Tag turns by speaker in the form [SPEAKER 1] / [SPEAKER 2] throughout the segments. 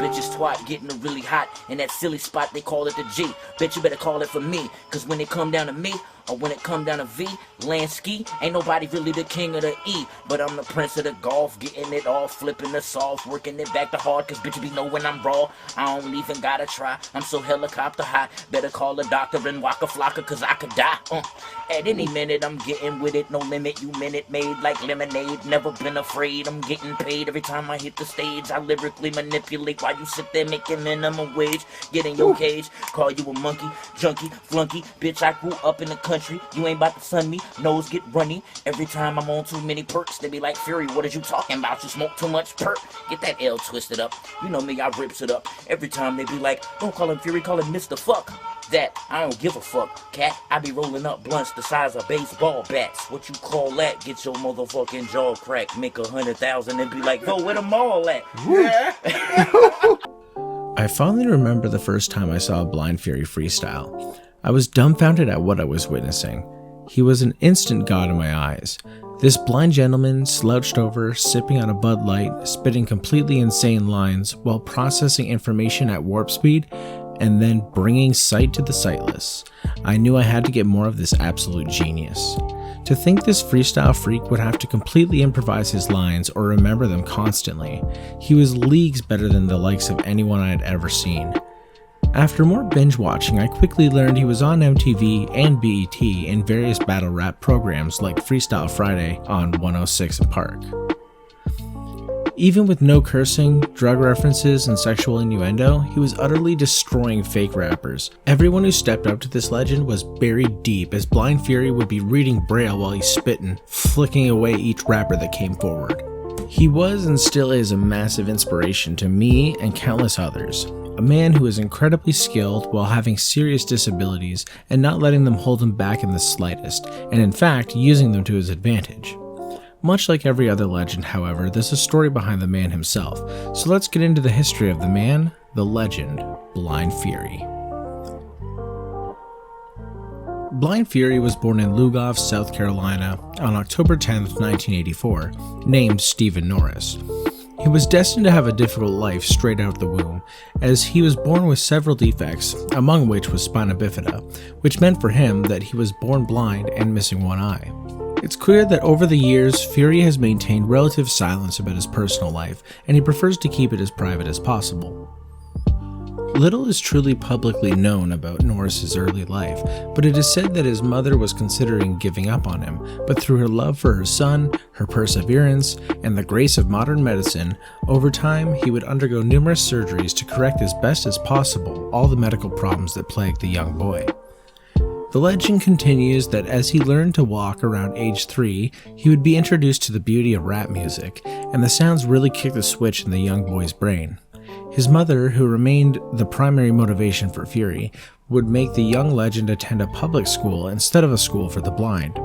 [SPEAKER 1] religious twat getting it really hot. In that silly spot they call it the G. Bet you better call it for me, cause when it come down to me, or when it come down to V, Lansky, ain't nobody really the king of the E. But I'm the prince of the golf, getting it all, flipping the soft, working it back to hard, cause bitch be know when I'm raw. I don't even gotta try, I'm so helicopter high. Better call a doctor and Waka Flocka, cause I could die. At any minute I'm getting with it, no limit, you minute made like lemonade. Never been afraid, I'm getting paid every time I hit the stage. I lyrically manipulate while you sit there making minimum wage. Get in your cage, call you a monkey, junkie, flunky. Bitch, I grew up in the country. You ain't about to sun me, nose get runny. Every time I'm on too many perks, they be like, Fury, what is you talking about? You smoke too much perk. Get that L twisted up. You know me, I rips it up. Every time they be like, don't call him Fury, call him Mr. Fuck. That, I don't give a fuck, cat. I be rolling up blunts the size of baseball bats. What you call that? Get your motherfucking jaw cracked. Make 100,000 and be like, yo, where the mall at?
[SPEAKER 2] I fondly remember the first time I saw a Blind Fury freestyle. I was dumbfounded at what I was witnessing. He was an instant god in my eyes. This blind gentleman slouched over, sipping on a Bud Light, spitting completely insane lines while processing information at warp speed and then bringing sight to the sightless. I knew I had to get more of this absolute genius. To think this freestyle freak would have to completely improvise his lines or remember them constantly, he was leagues better than the likes of anyone I had ever seen. After more binge watching, I quickly learned he was on MTV and BET in various battle rap programs like Freestyle Friday on 106 & Park. Even with no cursing, drug references, and sexual innuendo, he was utterly destroying fake rappers. Everyone who stepped up to this legend was buried deep, as Blind Fury would be reading Braille while he's spitting, flicking away each rapper that came forward. He was and still is a massive inspiration to me and countless others. A man who is incredibly skilled while having serious disabilities and not letting them hold him back in the slightest, and in fact, using them to his advantage. Much like every other legend, however, there's a story behind the man himself, so let's get into the history of the man, the legend, Blind Fury. Blind Fury was born in Lugoff, South Carolina on October 10, 1984, named Stephen Norris. He was destined to have a difficult life straight out of the womb, as he was born with several defects, among which was spina bifida, which meant for him that he was born blind and missing one eye. It's clear that over the years, Fury has maintained relative silence about his personal life, and he prefers to keep it as private as possible. Little is truly publicly known about Norris's early life, but it is said that his mother was considering giving up on him, but through her love for her son, her perseverance, and the grace of modern medicine, over time he would undergo numerous surgeries to correct as best as possible all the medical problems that plagued the young boy. The legend continues that as he learned to walk around age 3, he would be introduced to the beauty of rap music, and the sounds really kicked the switch in the young boy's brain. His mother, who remained the primary motivation for Fury, would make the young legend attend a public school instead of a school for the blind.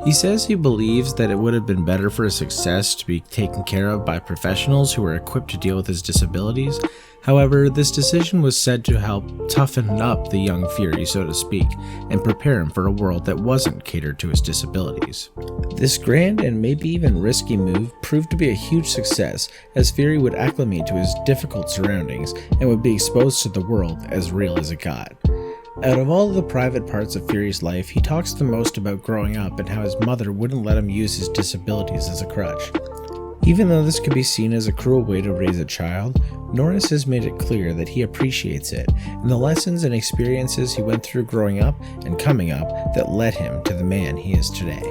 [SPEAKER 2] He says he believes that it would have been better for his success to be taken care of by professionals who were equipped to deal with his disabilities. However, this decision was said to help toughen up the young Fury, so to speak, and prepare him for a world that wasn't catered to his disabilities. This grand and maybe even risky move proved to be a huge success, as Fury would acclimate to his difficult surroundings and would be exposed to the world as real as it got. Out of all the private parts of Fury's life, he talks the most about growing up and how his mother wouldn't let him use his disabilities as a crutch. Even though this could be seen as a cruel way to raise a child, Norris has made it clear that he appreciates it, and the lessons and experiences he went through growing up and coming up that led him to the man he is today.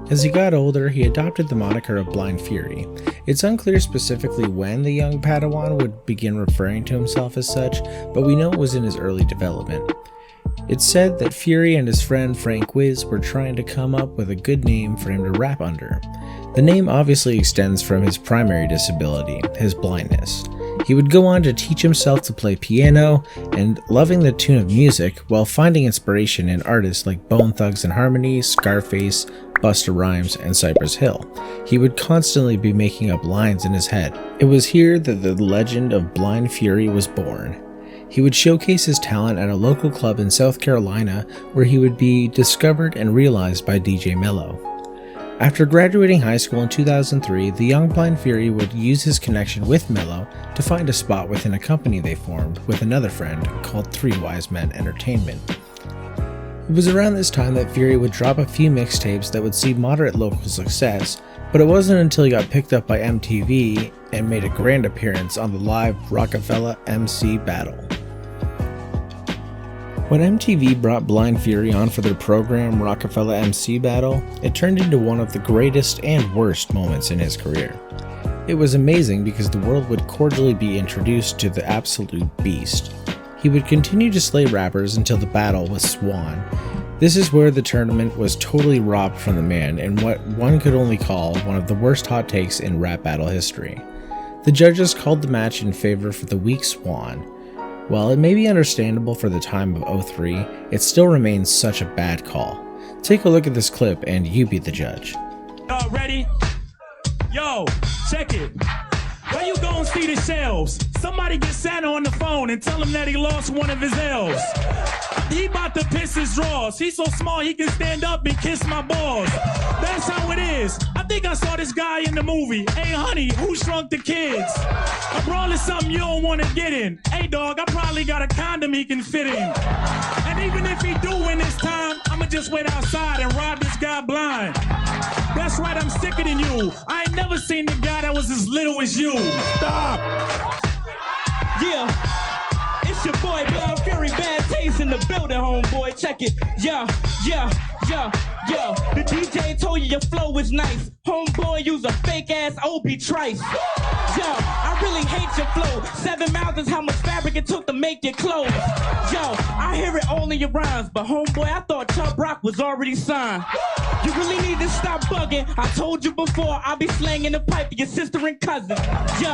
[SPEAKER 2] As he got older, he adopted the moniker of Blind Fury. It's unclear specifically when the young Padawan would begin referring to himself as such, but we know it was in his early development. It's said that Fury and his friend Frank Wiz were trying to come up with a good name for him to rap under. The name obviously extends from his primary disability, his blindness. He would go on to teach himself to play piano and loving the tune of music while finding inspiration in artists like Bone Thugs and Harmony, Scarface, Busta Rhymes, and Cypress Hill. He would constantly be making up lines in his head. It was here that the legend of Blind Fury was born. He would showcase his talent at a local club in South Carolina where he would be discovered and realized by DJ Mello. After graduating high school in 2003, the young Blind Fury would use his connection with Mello to find a spot within a company they formed with another friend called 3 Wise Men Entertainment. It was around this time that Fury would drop a few mixtapes that would see moderate local success, but it wasn't until he got picked up by MTV and made a grand appearance on the live Rockefeller MC Battle. When MTV brought Blind Fury on for their program Rockefeller MC Battle, it turned into one of the greatest and worst moments in his career. It was amazing because the world would cordially be introduced to the absolute beast. He would continue to slay rappers until the battle with Swan. This is where the tournament was totally robbed from the man in what one could only call one of the worst hot takes in rap battle history. The judges called the match in favor for the weak Swan. While it may be understandable for the time of 03, it still remains such a bad call. Take a look at this clip and you be the judge.
[SPEAKER 3] Y'all ready? Yo, check it. Where you gon' see the shelves? Somebody get Santa on the phone and tell him that he lost one of his elves. He about to piss his drawers. He's so small he can stand up and kiss my balls. That's how it is. I think I saw this guy in the movie. Hey honey, who shrunk the kids? A brawl is something you don't wanna get in. Hey dog, I probably got a condom he can fit in. And even if he do win this time, I'ma just wait outside and rob this guy blind. That's right, I'm sicker than you. I ain't never seen the guy that was as little as you. Stop.
[SPEAKER 4] Yeah, it's your boy Blind Fury, bad taste in the building, homeboy. Check it. Yeah. The DJ told you your flow was nice. Homeboy, use a fake ass OB Trice. Yo, I really hate your flow. 7 miles is how much fabric it took to make your clothes. Yo, I hear it all in your rhymes, but homeboy, I thought Chubb Rock was already signed. You really need to stop bugging. I told you before, I'll be slanging the pipe to your sister and cousin. Yo,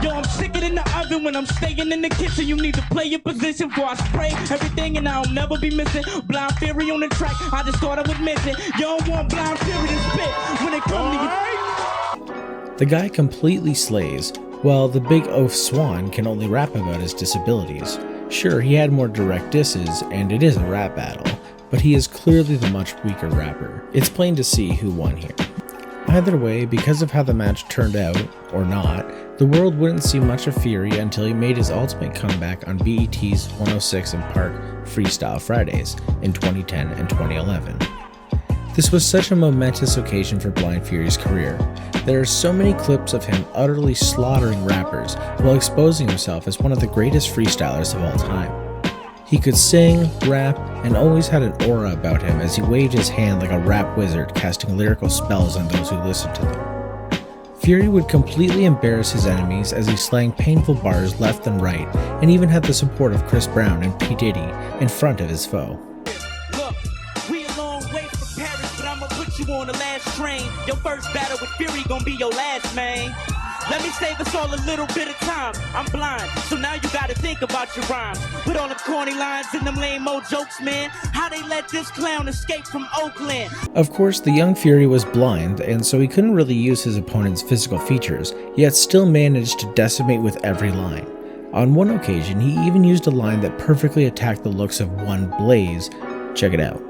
[SPEAKER 4] I'm sicker than the oven when I'm staying in the kitchen. You need to play your position before I spray everything and I'll never be missing. Blind Fury on the track, I just thought I would miss it. You don't want Blind Fury to spit when it comes to you.
[SPEAKER 2] The guy completely slays, while the big oaf Swan can only rap about his disabilities. Sure, he had more direct disses, and it is a rap battle, but he is clearly the much weaker rapper. It's plain to see who won here. Either way, because of how the match turned out, or not, the world wouldn't see much of Fury until he made his ultimate comeback on BET's 106 & Park Freestyle Fridays in 2010 and 2011. This was such a momentous occasion for Blind Fury's career. There are so many clips of him utterly slaughtering rappers while exposing himself as one of the greatest freestylers of all time. He could sing, rap, and always had an aura about him as he waved his hand like a rap wizard, casting lyrical spells on those who listened to them. Fury would completely embarrass his enemies as he slang painful bars left and right, and even had the support of Chris Brown and P. Diddy in front of his foe.
[SPEAKER 4] Look, we a long way from Paris, but I'ma put you on the last train. Your first battle with Fury gon' be your last, man. Let me save us all a little bit of time. I'm blind, so now you gotta think about your rhymes. Put all the corny lines and them lame-o jokes, man. How they let this clown escape from Oakland?
[SPEAKER 2] Of course, the young Fury was blind, and so he couldn't really use his opponent's physical features, yet still managed to decimate with every line. On one occasion, he even used a line that perfectly attacked the looks of one Blaze. Check it out.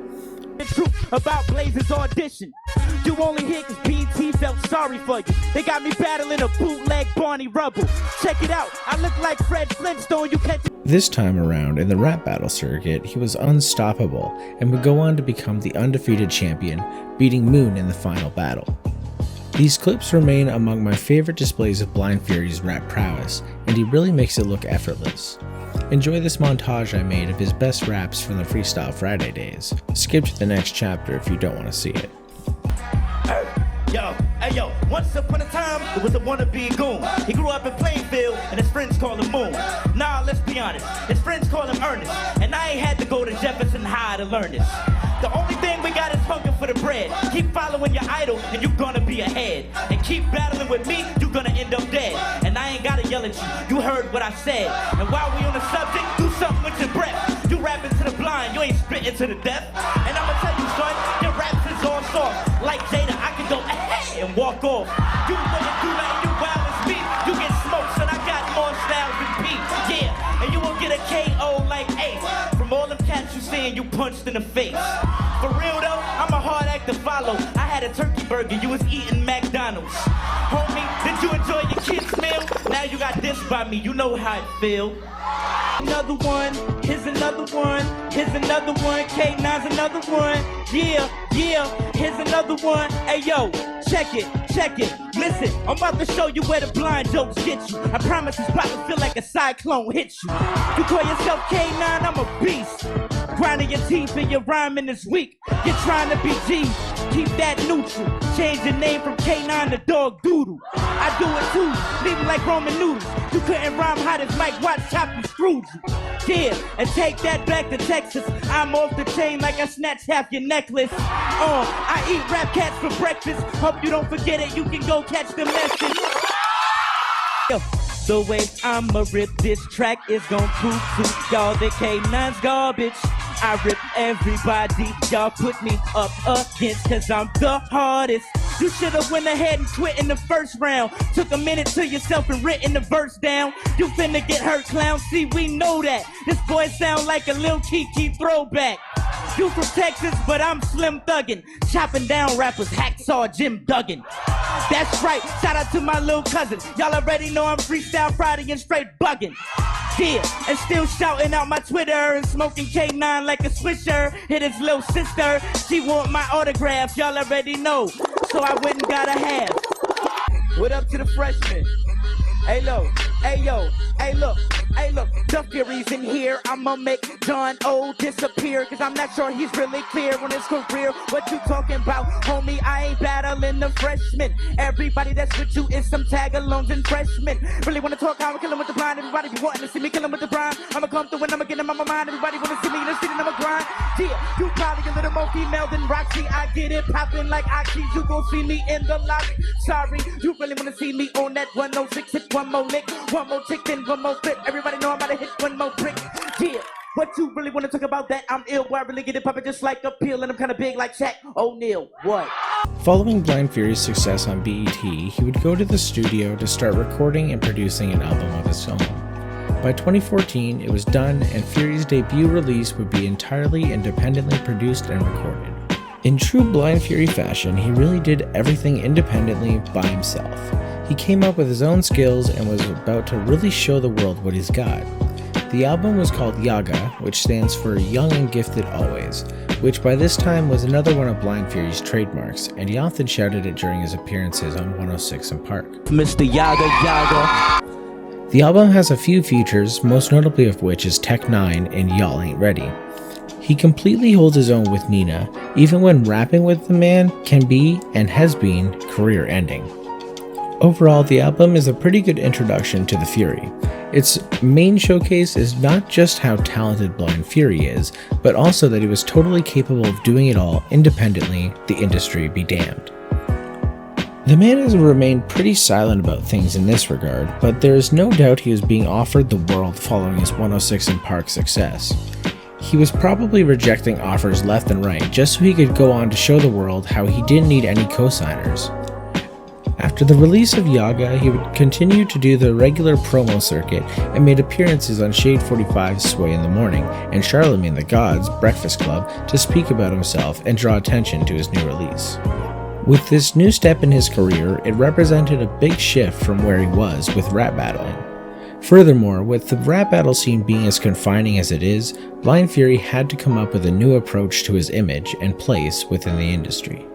[SPEAKER 4] The truth about Blaze's audition. You only hear cause BT felt sorry for you. They got me battling a bootleg Barney Rubble. Check it out, I look like Fred Flintstone, you catch it.
[SPEAKER 2] This time around, in the rap battle circuit, he was unstoppable and would go on to become the undefeated champion, beating Moon in the final battle. These clips remain among my favorite displays of Blind Fury's rap prowess, and he really makes it look effortless. Enjoy this montage I made of his best raps from the Freestyle Friday days. Skip to the next chapter if you don't want to see it.
[SPEAKER 4] Yo, once upon a time, there was a wannabe goon. He grew up in Plainfield, and his friends call him Moon. Nah, let's be honest, his friends call him Ernest. And I ain't had to go to Jefferson High to learn this. The only thing we got is hunger for the bread. Keep following your idol, and you're gonna be ahead. And keep battling with me, you're gonna end up dead. And I ain't gotta yell at you, you heard what I said. And while we on the subject, do something with your breath. You rapping to the blind, you ain't spitting to the deaf. And I'ma tell you, son, your raps is all soft. Like Jada, I can go ahead and walk off. You wanna do like you wild as me, you get smoked, son, I got more styles than Pete. Yeah, and you won't get a KO like Ace. From all them cats you seeing, you punched in the face. For real though, I'm a hard act to follow. I had a turkey burger, you was eating McDonald's. Homie, did you enjoy your kid's meal? Now you got this by me, you know how it feel. Another one, here's another one, here's another one, K9's another one, yeah, here's another one, hey yo, check it, listen, I'm about to show you where the blind jokes get you, I promise it's about to feel like a cyclone hit you, you call yourself K9, I'm a beast, grinding your teeth and your rhyming is weak, you're trying to be G, keep that neutral, change your name from K9 to Dog Doodle, I do it too, leave it like Roman noodles, you couldn't rhyme hot as Mike Watts chopped and screwed you. Yeah, and take that back to Texas. I'm off the chain like I snatched half your necklace. I eat rap cats for breakfast. Hope you don't forget it. You can go catch the message. The way I'ma rip this track is gon' prove to y'all that K9's garbage. I rip everybody. Y'all put me up against cause I'm the hardest. You should've went ahead and quit in the first round. Took a minute to yourself and written the verse down. You finna get hurt, clown. See, we know that. This boy sound like a Lil T-Kief throwback. You from Texas, but I'm slim thuggin'. Chopping down rappers, Hacksaw Jim Duggan. That's right, shout out to my little cousin. Y'all already know I'm Freestyle Friday and straight buggin'. Yeah, and still shouting out my Twitter and smoking K9 like a swisher. Hit his little sister, she want my autograph, y'all already know. So I went and got a half. What up to the freshmen? Hey lo, hey yo, hey look, the Fury's in here. I'ma make John O disappear, cause I'm not sure he's really clear on his career. What you talking about, homie? I ain't battling the freshmen. Everybody that's with you is some tag-alongs and freshmen. Really wanna talk how I'm killing with the blind. Everybody be wanting to see me killing with the grind. I'ma come through and I'ma get them on my mind. Everybody wanna see me in the street and I'ma grind. Yeah, you probably a little more female than Roxy. I get it popping like Oxy. You gon' see me in the lobby. Sorry, you really wanna see me on that 106. Hit one more lick, one more tick, then one more flip. Everybody know I'm about to hit one more brick. Yeah, what you really want to talk about that? I'm ill, boy, I really get it poppin' just like a pill, and I'm kinda big like Shaq O'Neal. What?
[SPEAKER 2] Following Blind Fury's success on BET, he would go to the studio to start recording and producing an album of his own. By 2014, it was done, and Fury's debut release would be entirely independently produced and recorded. In true Blind Fury fashion, he really did everything independently by himself. He came up with his own skills and was about to really show the world what he's got. The album was called YAGA, which stands for Young and Gifted Always, which by this time was another one of Blind Fury's trademarks, and he often shouted it during his appearances on 106 and Park.
[SPEAKER 4] Mr. YAGA.
[SPEAKER 2] The album has a few features, most notably of which is Tech 9 and Y'all Ain't Ready. He completely holds his own with Nina, even when rapping with the man can be, and has been, career-ending. Overall, the album is a pretty good introduction to the Fury. Its main showcase is not just how talented Blind Fury is, but also that he was totally capable of doing it all independently, the industry be damned. The man has remained pretty silent about things in this regard, but there is no doubt he was being offered the world following his 106 and Park success. He was probably rejecting offers left and right just so he could go on to show the world how he didn't need any co-signers. After the release of YAGA, he would continue to do the regular promo circuit and made appearances on Shade 45's Sway in the Morning and Charlemagne the God's Breakfast Club to speak about himself and draw attention to his new release. With this new step in his career, it represented a big shift from where he was with rap battling. Furthermore, with the rap battle scene being as confining as it is, Blind Fury had to come up with a new approach to his image and place within the industry.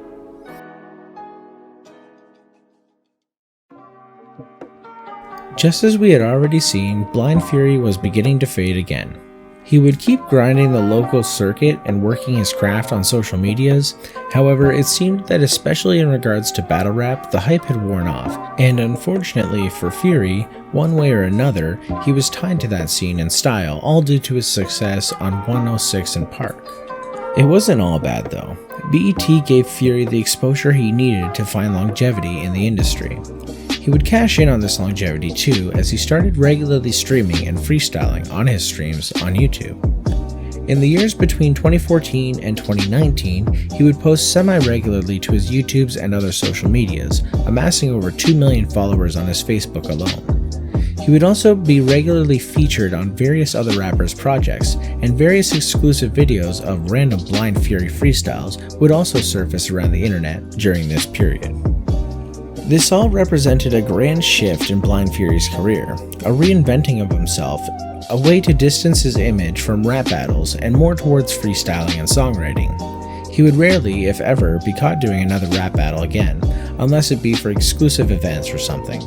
[SPEAKER 2] Just as we had already seen, Blind Fury was beginning to fade again. He would keep grinding the local circuit and working his craft on social medias. However, it seemed that especially in regards to battle rap, the hype had worn off, and unfortunately for Fury, one way or another, he was tied to that scene and style, all due to his success on 106 and Park. It wasn't all bad though. BET gave Fury the exposure he needed to find longevity in the industry. He would cash in on this longevity too, as he started regularly streaming and freestyling on his streams on YouTube. In the years between 2014 and 2019, he would post semi-regularly to his YouTubes and other social medias, amassing over 2 million followers on his Facebook alone. He would also be regularly featured on various other rappers' projects, and various exclusive videos of random Blind Fury freestyles would also surface around the internet during this period. This all represented a grand shift in Blind Fury's career, a reinventing of himself, a way to distance his image from rap battles and more towards freestyling and songwriting. He would rarely, if ever, be caught doing another rap battle again, unless it be for exclusive events or something.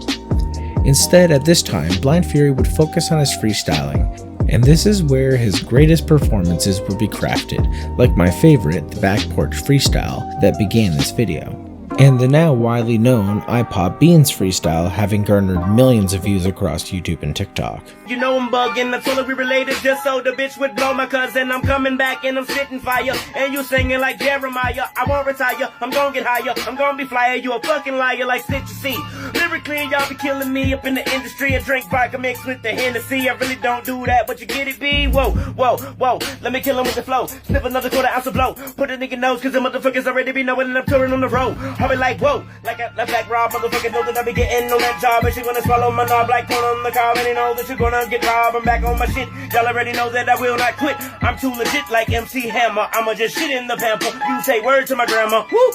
[SPEAKER 2] Instead, at this time, Blind Fury would focus on his freestyling, and this is where his greatest performances would be crafted, like my favorite, the back porch freestyle that began this video. And the now widely known I Pop Beans freestyle, having garnered millions of views across YouTube and TikTok.
[SPEAKER 5] You know I'm bugging, I told her we related just so the bitch would blow my cousin. I'm coming back and I'm spitting fire, and you singing like Jeremiah. I won't retire, I'm gonna get higher, I'm gonna be flyer. You a fucking liar like Stitch C. Lyrically, y'all be killing me up in the industry. I drink vodka mixed with the Hennessy. I really don't do that, but you get it, B? Whoa, whoa, whoa, let me kill him with the flow. Snip another quarter ounce of blow. Put a nigga nose, cause the motherfuckers already be knowing that I'm touring on the road. I be like, whoa, like a black raw motherfucker know that I be getting on that job. And she gonna swallow my knob like corn on the cob. And they know that you're gonna get robbed. I'm back on my shit. Y'all already know that I will not quit. I'm too legit like MC Hammer. I'ma just shit in the pamper. You say word to my grandma. Woo!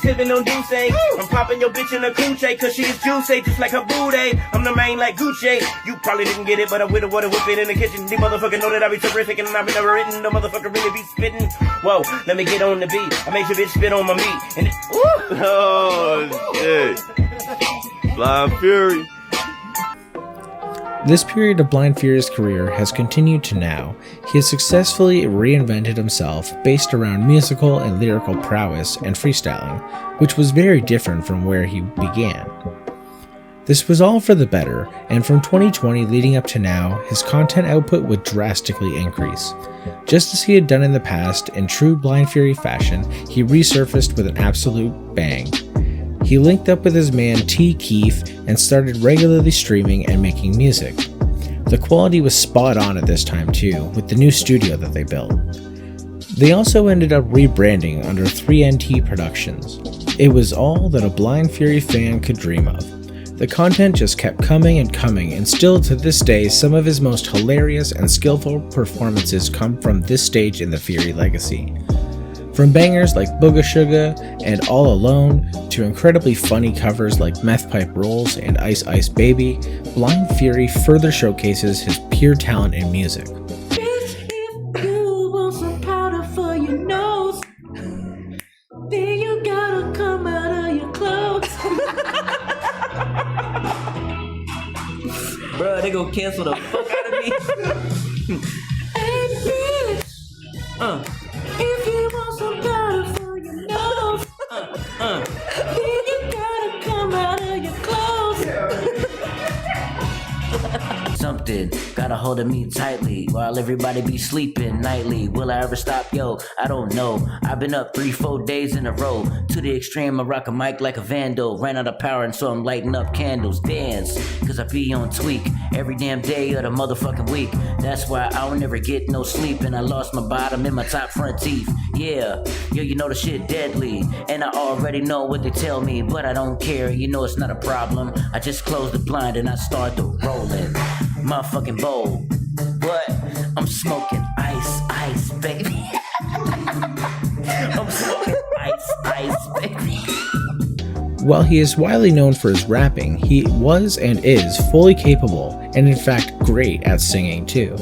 [SPEAKER 5] Sippin' on Douce. I'm popping your bitch in a coochie, cause she's juicy, just like her booty. I'm the main like Gucci. You probably didn't get it, but I with a water whipping in the kitchen. These motherfuckers know that I be terrific and I be never written. The motherfucker really be spitting. Whoa, let me get on the beat. I make your bitch spit on my meat. And
[SPEAKER 6] oh shit. Blind Fury.
[SPEAKER 2] This period of Blind Fury's career has continued to now. He has successfully reinvented himself based around musical and lyrical prowess and freestyling, which was very different from where he began. This was all for the better, and from 2020 leading up to now, his content output would drastically increase. Just as he had done in the past, in true Blind Fury fashion, he resurfaced with an absolute bang. He linked up with his man T-Kief and started regularly streaming and making music. The quality was spot on at this time too, with the new studio that they built. They also ended up rebranding under 3NT Productions. It was all that a Blind Fury fan could dream of. The content just kept coming and coming, and still to this day some of his most hilarious and skillful performances come from this stage in the Fury legacy. From bangers like Booga Suga and All Alone, to incredibly funny covers like Meth Pipe Rolls and Ice Ice Baby, Blind Fury further showcases his pure talent in music.
[SPEAKER 7] Bitch, if you want some powder for your nose, then you gotta come out of your clothes.
[SPEAKER 1] Bruh, they gon' cancel the fuck out of me.
[SPEAKER 7] Hey, bitch, if you want some powder for your nose, then you gotta come out of your clothes.
[SPEAKER 1] Something got a hold of me tightly while everybody be sleeping nightly. Will I ever stop? Yo, I don't know. I've been up 3-4 days in a row. To the extreme, I rock a mic like a vandal. Ran out of power and so I'm lighting up candles. Dance, cause I be on tweak every damn day of the motherfucking week. That's why I don't ever get no sleep, and I lost my bottom and my top front teeth. Yeah, yo, you know the shit deadly, and I already know what they tell me, but I don't care, you know it's not a problem. I just close the blind and I start to rolling motherfucking bowl. But I'm smoking ice, baby. I'm smoking ice, baby.
[SPEAKER 2] While he is widely known for his rapping, he was and is fully capable, and in fact great at singing too.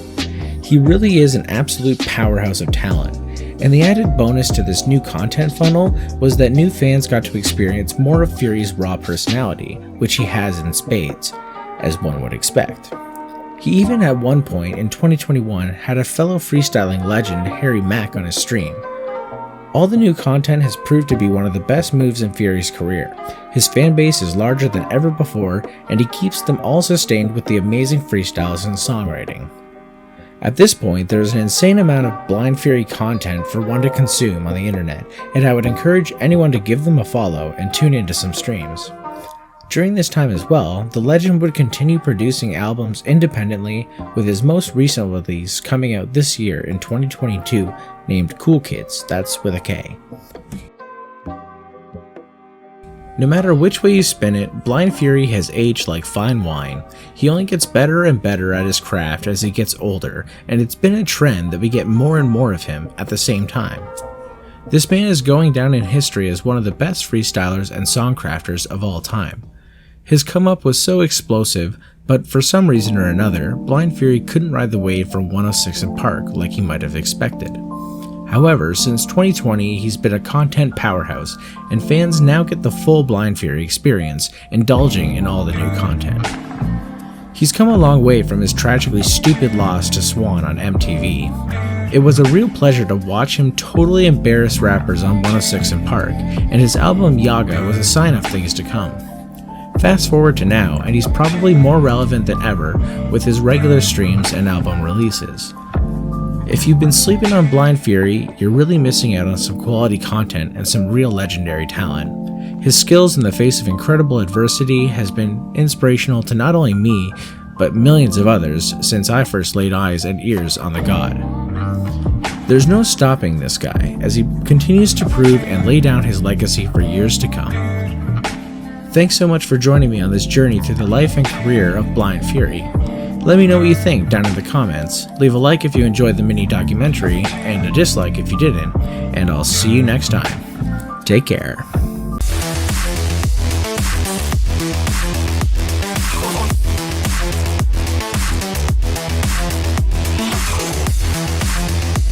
[SPEAKER 2] He really is an absolute powerhouse of talent, and the added bonus to this new content funnel was that new fans got to experience more of Fury's raw personality, which he has in spades, as one would expect. He even at one point in 2021 had a fellow freestyling legend, Harry Mack, on his stream. All the new content has proved to be one of the best moves in Fury's career. His fan base is larger than ever before, and he keeps them all sustained with the amazing freestyles and songwriting. At this point, there is an insane amount of Blind Fury content for one to consume on the internet, and I would encourage anyone to give them a follow and tune into some streams. During this time as well, the legend would continue producing albums independently, with his most recent release coming out this year in 2022 named Cool Kids, that's with a K. No matter which way you spin it, Blind Fury has aged like fine wine. He only gets better and better at his craft as he gets older, and it's been a trend that we get more and more of him at the same time. This man is going down in history as one of the best freestylers and songcrafters of all time. His come up was so explosive, but for some reason or another, Blind Fury couldn't ride the wave from 106 & Park like he might have expected. However, since 2020, he's been a content powerhouse, and fans now get the full Blind Fury experience, indulging in all the new content. He's come a long way from his tragically stupid loss to Swan on MTV. It was a real pleasure to watch him totally embarrass rappers on 106 & Park, and his album YAGA was a sign of things to come. Fast forward to now, and he's probably more relevant than ever with his regular streams and album releases. If you've been sleeping on Blind Fury, you're really missing out on some quality content and some real legendary talent. His skills in the face of incredible adversity has been inspirational to not only me, but millions of others since I first laid eyes and ears on the god. There's no stopping this guy as he continues to prove and lay down his legacy for years to come. Thanks so much for joining me on this journey through the life and career of Blind Fury. Let me know what you think down in the comments, leave a like if you enjoyed the mini documentary, and a dislike if you didn't, and I'll see you next time. Take care.